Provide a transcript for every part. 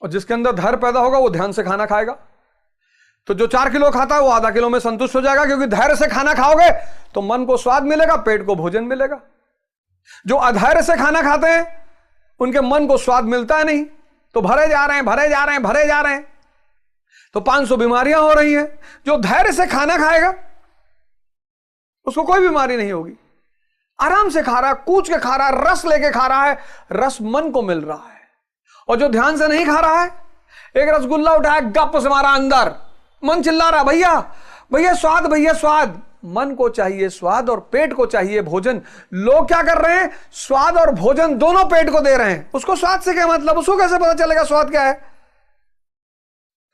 और जिसके अंदर धैर्य पैदा होगा वो ध्यान से खाना खाएगा। तो जो 4 किलो खाता है वो आधा किलो में संतुष्ट हो जाएगा, क्योंकि धैर्य से खाना खाओगे तो मन को स्वाद मिलेगा, पेट को भोजन मिलेगा। जो अधैर्य से खाना खाते हैं उनके मन को स्वाद मिलता है नहीं, तो भरे जा रहे हैं, भरे जा रहे हैं, भरे जा रहे हैं, तो 500 बीमारियां हो रही हैं। जो धैर्य से खाना खाएगा उसको कोई बीमारी नहीं होगी, आराम से खा रहा है, कूच के खा रहा है, रस लेके खा रहा है, रस मन को मिल रहा है। और जो ध्यान से नहीं खा रहा है, एक रसगुल्ला उठाया, गप से मारा अंदर, मन चिल्ला रहा, भैया भैया स्वाद, भैया स्वाद। मन को चाहिए स्वाद और पेट को चाहिए भोजन। लोग क्या कर रहे हैं, स्वाद और भोजन दोनों पेट को दे रहे हैं। उसको स्वाद से क्या मतलब, उसको कैसे पता चलेगा स्वाद क्या है?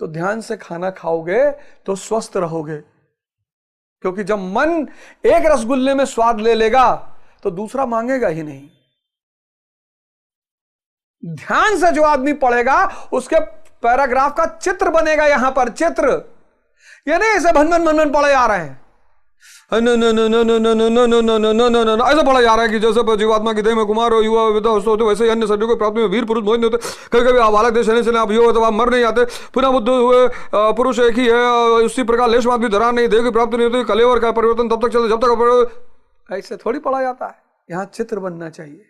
तो ध्यान से खाना खाओगे तो स्वस्थ रहोगे, क्योंकि जब मन एक रसगुल्ले में स्वाद ले लेगा तो दूसरा मांगेगा ही नहीं। ध्यान से जो आदमी पढ़ेगा उसके पैराग्राफ का चित्र बनेगा, यहां पर चित्र, ये नहीं ऐसे भन भन पढ़े जा रहे हैं, no no no no no no no no no no no no no no ऐसा पढ़ा जा रहा है कि जैसे जीवात्मा की देह में कुमार हो, युवा विधा हो, तो वैसे ही अन्य शरीरों को प्राप्ति में वीर पुरुष मोहित होते। कभी कभी आप बालक देश से आप युवा तो आप मर नहीं आते, पुनः बुद्ध हुए पुरुष एक ही है, उसी प्रकार लेश मात भी धरा नहीं, देह की प्राप्ति नहीं होती, कलेवर का परिवर्तन तब तक चलता जब तक। ऐसे थोड़ी पढ़ा जाता है, यहां चित्र बनना चाहिए।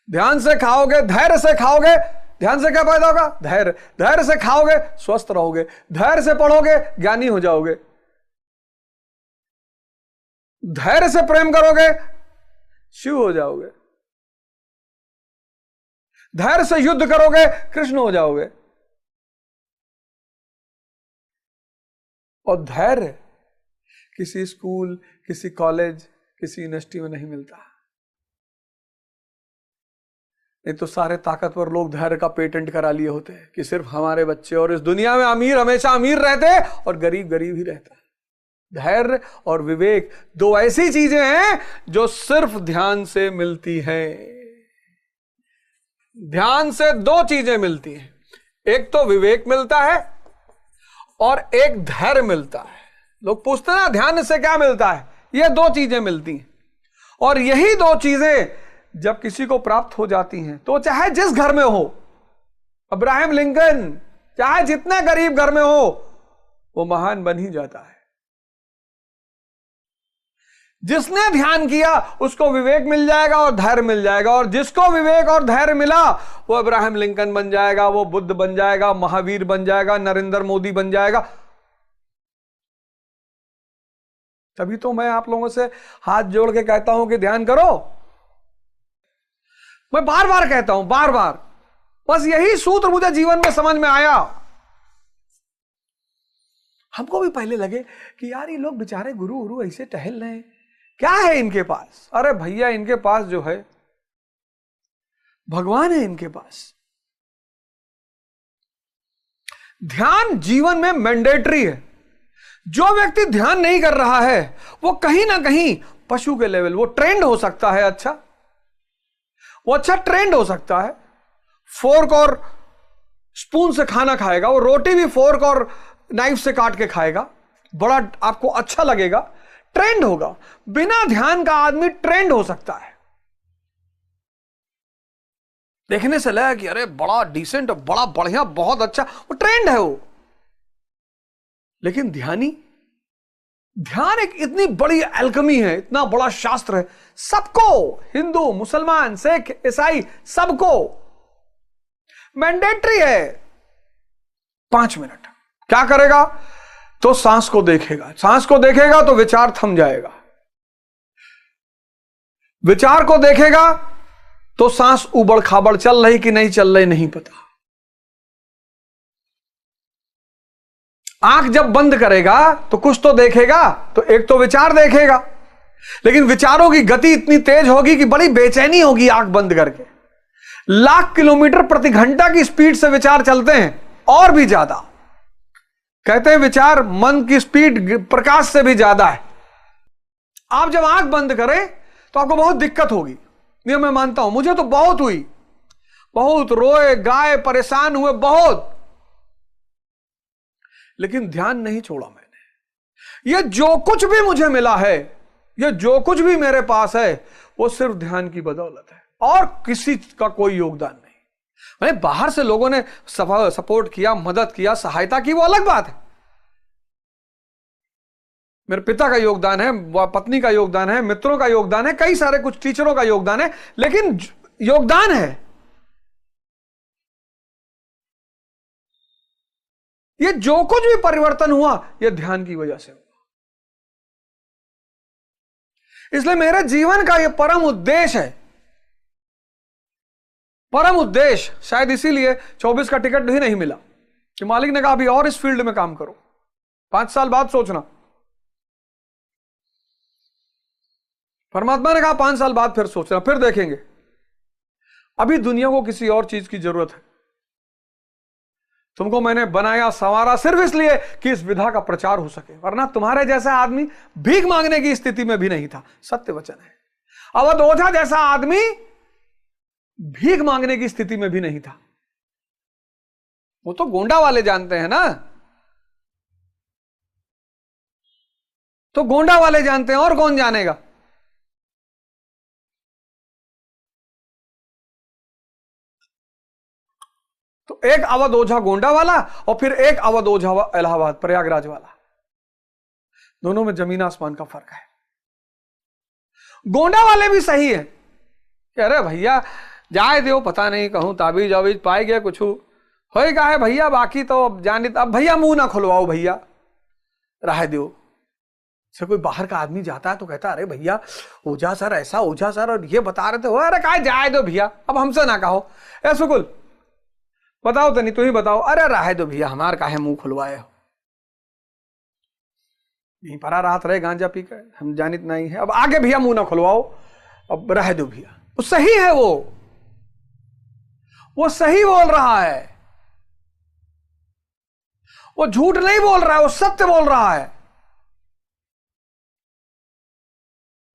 ध्यान से खाओगे, धैर्य से खाओगे, ध्यान से क्या फायदा होगा, धैर्य। धैर्य से खाओगे स्वस्थ रहोगे, धैर्य से पढ़ोगे ज्ञानी हो जाओगे, धैर्य से प्रेम करोगे शिव हो जाओगे, धैर्य से युद्ध करोगे कृष्ण हो जाओगे। और धैर्य किसी स्कूल, किसी कॉलेज, किसी यूनिवर्सिटी में नहीं मिलता। नहीं तो सारे ताकतवर लोग धैर्य का पेटेंट करा लिए होते हैं कि सिर्फ हमारे बच्चे, और इस दुनिया में अमीर हमेशा अमीर रहते और गरीब गरीब ही रहता। धैर्य और विवेक दो ऐसी चीजें हैं जो सिर्फ ध्यान से मिलती हैं। ध्यान से दो चीजें मिलती हैं, एक तो विवेक मिलता है और एक धैर्य मिलता है। लोग पूछते हैं ना ध्यान से क्या मिलता है, ये दो चीजें मिलती हैं। और यही दो चीजें जब किसी को प्राप्त हो जाती हैं तो चाहे जिस घर में हो, अब्राहम लिंकन चाहे जितने गरीब घर में हो, वो महान बन ही जाता है। जिसने ध्यान किया उसको विवेक मिल जाएगा और धैर्य मिल जाएगा, और जिसको विवेक और धैर्य मिला वो अब्राहम लिंकन बन जाएगा, वो बुद्ध बन जाएगा, महावीर बन जाएगा, नरेंद्र मोदी बन जाएगा। तभी तो मैं आप लोगों से हाथ जोड़ के कहता हूं कि ध्यान करो। मैं बार बार कहता हूं, बार बार, बस यही सूत्र मुझे जीवन में समझ में आया। हमको भी पहले लगे कि यार ये लोग बेचारे गुरु गुरु ऐसे टहल रहे हैं, क्या है इनके पास? अरे भैया इनके पास जो है भगवान है इनके पास। ध्यान जीवन में मैंडेटरी है। जो व्यक्ति ध्यान नहीं कर रहा है वो कहीं ना कहीं पशु के लेवल, वो ट्रेंड हो सकता है, अच्छा वो अच्छा ट्रेंड हो सकता है, फोर्क और स्पून से खाना खाएगा, वो रोटी भी फोर्क और नाइफ से काट के खाएगा, बड़ा आपको अच्छा लगेगा, ट्रेंड होगा। बिना ध्यान का आदमी ट्रेंड हो सकता है, देखने से लगा कि अरे बड़ा डिसेंट, बड़ा बढ़िया, बहुत अच्छा, वो ट्रेंड है वो। लेकिन ध्यान एक इतनी बड़ी एल्केमी है, इतना बड़ा शास्त्र है, सबको, हिंदू, मुसलमान, सिख, ईसाई, सबको मैंडेटरी है। 5 मिनट क्या करेगा तो सांस को देखेगा, सांस को देखेगा तो विचार थम जाएगा, विचार को देखेगा तो सांस उबड़ खाबड़ चल रही कि नहीं चल रही नहीं पता। आंख जब बंद करेगा तो कुछ तो देखेगा, तो एक तो विचार देखेगा, लेकिन विचारों की गति इतनी तेज होगी कि बड़ी बेचैनी होगी। आंख बंद करके लाख किलोमीटर प्रति घंटा की स्पीड से विचार चलते हैं, और भी ज्यादा। कहते हैं विचार मन की स्पीड प्रकाश से भी ज्यादा है। आप जब आंख बंद करें तो आपको बहुत दिक्कत होगी, ये मैं मानता हूं, मुझे तो बहुत हुई, बहुत रोए गाए, परेशान हुए बहुत, लेकिन ध्यान नहीं छोड़ा मैंने। ये जो कुछ भी मुझे मिला है, ये जो कुछ भी मेरे पास है, वो सिर्फ ध्यान की बदौलत है, और किसी का कोई योगदान नहीं। भाई बाहर से लोगों ने सपोर्ट किया, मदद किया, सहायता की, वो अलग बात है। मेरे पिता का योगदान है, पत्नी का योगदान है, मित्रों का योगदान है, कई सारे कुछ टीचरों का योगदान है, लेकिन योगदान है। ये जो कुछ भी परिवर्तन हुआ ये ध्यान की वजह से हुआ। इसलिए मेरे जीवन का ये परम उद्देश्य है, परम उद्देश्य। शायद इसीलिए 24 का टिकट ही नहीं मिला कि मालिक ने कहा अभी और इस फील्ड में काम करो, 5 साल बाद सोचना। परमात्मा ने कहा 5 साल बाद फिर सोचना, फिर देखेंगे। अभी दुनिया को किसी और चीज की जरूरत है। तुमको मैंने बनाया संवारा सिर्फ इसलिए कि इस विधा का प्रचार हो सके, वरना तुम्हारे जैसा आदमी भीख मांगने की स्थिति में भी नहीं था। सत्य वचन है। अवध ओझा जैसा आदमी भीख मांगने की स्थिति में भी नहीं था। वो तो गोंडा वाले जानते हैं ना, तो गोंडा वाले जानते हैं, और कौन जानेगा। तो एक अवध ओझा गोंडा वाला और फिर एक अवध ओझा इलाहाबाद प्रयागराज वाला, दोनों में जमीन आसमान का फर्क है। गोंडा वाले भी सही है कि अरे भैया जाए दो, पता नहीं कहूं ताबीज वाबीज पाए गया कुछ होएगा है भैया, बाकी तो अब जाने, अब भैया मुंह ना खुलवाओ भैया, रह दो। से कोई बाहर का आदमी जाता है तो कहता अरे भैया ओझा सर ऐसा, ओझा सर और ये बता रहे थे, हो अरे कहा जाए दो भैया, अब हमसे ना कहो। ए सुकुल बताओ तो नहीं, तू ही बताओ। अरे रह दो भैया, हमार काहे मुंह खुलवाए हो, नहीं परा रात रहे गांजा पी कर, हम जानित नहीं है, अब आगे भैया मुंह ना खुलवाओ, अब रह दो भैया। वो सही है, वो सही बोल रहा है, वो झूठ नहीं बोल रहा है, वो सत्य बोल रहा है।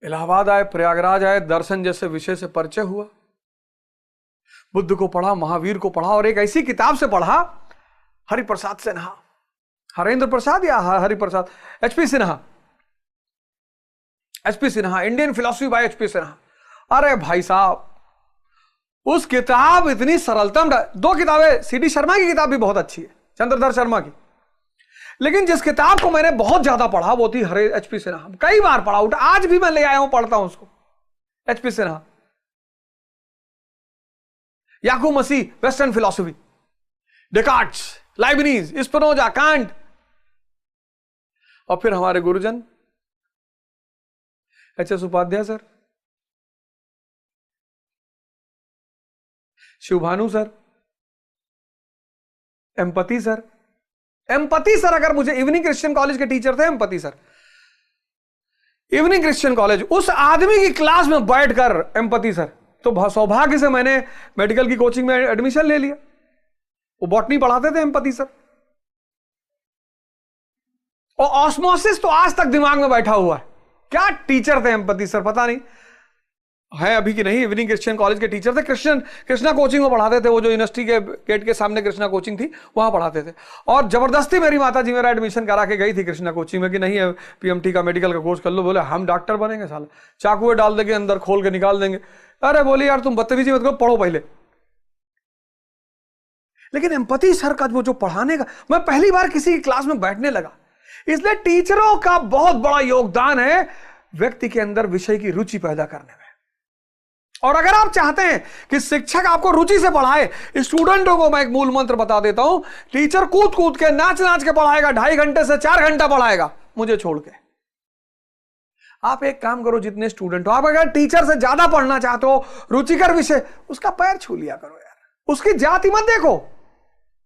इलाहाबाद आए, प्रयागराज आए, दर्शन जैसे विषय से परिचय हुआ, बुद्ध को पढ़ा, महावीर को पढ़ा, और एक ऐसी किताब से पढ़ा हरिप्रसाद सिन्हा, हरेंद्र प्रसाद या Hariprasad, HP Sinha, HP Sinha, Indian philosophy by HP Sinha. अरे भाई साहब, उस किताब इतनी सरलता, 2 किताबें, सीडी शर्मा की किताब भी बहुत अच्छी है, चंद्रधर शर्मा की, लेकिन जिस किताब को मैंने बहुत ज्यादा पढ़ा वो थी हरे एचपी सिन्हा। कई बार पढ़ा, उठा आज भी मैं ले आया हूं, पढ़ता हूं उसको, HP Sinha. Yakub Masih, western philosophy, Descartes, Leibniz, Spinoza, Kant, और फिर हमारे गुरुजन H S. Upadhyay sir, Shivbhanu sir, Empati sir. Empati sir अगर मुझे, इवनिंग क्रिश्चियन कॉलेज के टीचर थे Empati sir, Ewing Christian college, उस आदमी की क्लास में बैठकर एम्पति सर, तो सौभाग्य से मैंने मेडिकल की कोचिंग में एडमिशन ले लिया। वो बॉटनी पढ़ाते थे एम्पति सर, और ऑस्मोसिस तो आज तक दिमाग में बैठा हुआ है। क्या टीचर थे एम्पति सर, पता नहीं है अभी की नहीं, इवनिंग क्रिश्चियन कॉलेज के टीचर थे। कृष्णा कोचिंग में पढ़ाते थे, वो जो यूनिवर्सिटी के गेट के सामने कृष्णा कोचिंग थी वहां पढ़ाते थे। और जबरदस्ती मेरी माता जी मेरा एडमिशन करा के गई थी कृष्णा कोचिंग में कि नहीं है पीएमटी का मेडिकल का कोर्स कर लो। बोले हम डॉक्टर बनेंगे साला, चाकुए डाल देंगे अंदर, खोल के निकाल देंगे। अरे बोली यार तुम बदतमीजी मत करो, पढ़ो पहले। लेकिन एम्पैथी सर का वो जो पढ़ाने का, मैं पहली बार किसी की क्लास में बैठने लगा। इसलिए टीचरों का बहुत बड़ा योगदान है व्यक्ति के अंदर विषय की रुचि पैदा करने में। और अगर आप चाहते हैं कि शिक्षक आपको रुचि से पढ़ाए, स्टूडेंटों को मैं एक मूल मंत्र बता देता हूं, टीचर कूद कूद के नाच नाच के पढ़ाएगा, 2.5 घंटे से 4 घंटा पढ़ाएगा मुझे छोड़ के। आप एक काम करो, जितने स्टूडेंट हो, आप अगर टीचर से ज्यादा पढ़ना चाहते हो रुचिकर विषय, उसका पैर छू लिया करो यार। उसकी जाति मत देखो,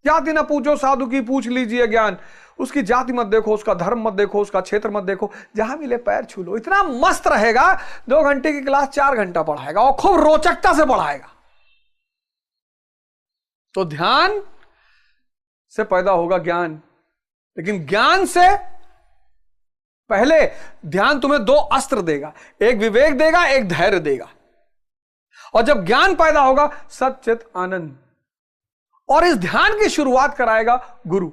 जाति ना पूछो साधु की, पूछ लीजिए ज्ञान। उसकी जाति मत देखो, उसका धर्म मत देखो, उसका क्षेत्र मत देखो, जहां मिले पैर छू लो। इतना मस्त रहेगा, 2 घंटे की क्लास 4 घंटा पढ़ाएगा और खूब रोचकता से पढ़ाएगा। तो ध्यान से पैदा होगा ज्ञान, लेकिन ज्ञान से पहले ध्यान तुम्हें 2 अस्त्र देगा, एक विवेक देगा, एक धैर्य देगा। और जब ज्ञान पैदा होगा, सच्चित आनंद। और इस ध्यान की शुरुआत कराएगा गुरु।